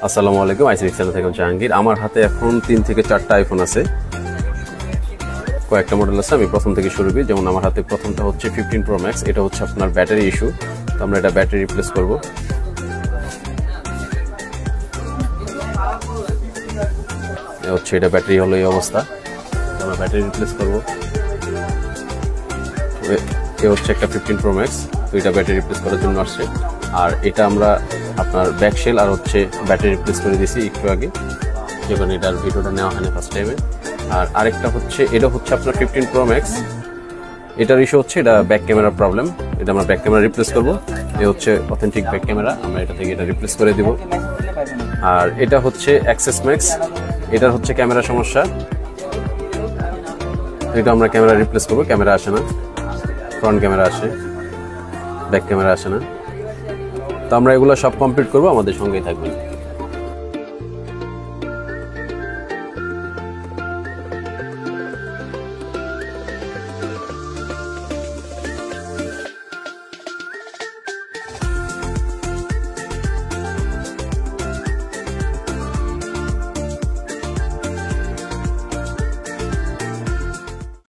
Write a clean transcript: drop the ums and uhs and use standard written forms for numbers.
আসসালামু আলাইকুম, ICX channel থেকে জাহাঙ্গীর। আমার হাতে এখন 3 থেকে 4টা আইফোন আছে, কয়েকটা মডেল আছে। আমি প্রথম থেকে শুরু করি। যেমন আমার হাতে প্রথমটা হচ্ছে 15 Pro Max। এটা হচ্ছে আপনার ব্যাটারি ইস্যু, তো আমরা এটা ব্যাটারি রিপ্লেস করব। হচ্ছে এটা ব্যাটারি হলো এই অবস্থা, আমরা ব্যাটারি রিপ্লেস করব। এ হচ্ছে একটা 15 Pro Max, তো এটা ব্যাটারি রিপ্লেস করার জন্য আসছে। আর এটা আমরা আপনার ব্যাকশেল আর হচ্ছে ব্যাটারি রিপ্লেস করে দিয়েছি একটু আগে, যখন এটার ভিডিওটা নেওয়া হয়নি ফার্স্ট টাইমে। আর আরেকটা হচ্ছে, এটা হচ্ছে আপনার 15 Pro Max। এটার ইস্যু হচ্ছে এটা ব্যাক ক্যামেরার প্রবলেম, এটা আমরা ব্যাক ক্যামেরা রিপ্লেস করব। এ হচ্ছে অথেন্টিক ব্যাক ক্যামেরা, আমরা এটা থেকে এটা রিপ্লেস করে দিব। আর এটা হচ্ছে অ্যাক্সেস ম্যাক্স, এটার হচ্ছে ক্যামেরা সমস্যা, এটা আমরা ক্যামেরা রিপ্লেস করবো। ক্যামেরা আসে না, ফ্রন্ট ক্যামেরা আসে, ব্যাক ক্যামেরা আসে না। তো আমরা এগুলো সব কমপ্লিট করবো, আমাদের সঙ্গেই থাকবেন।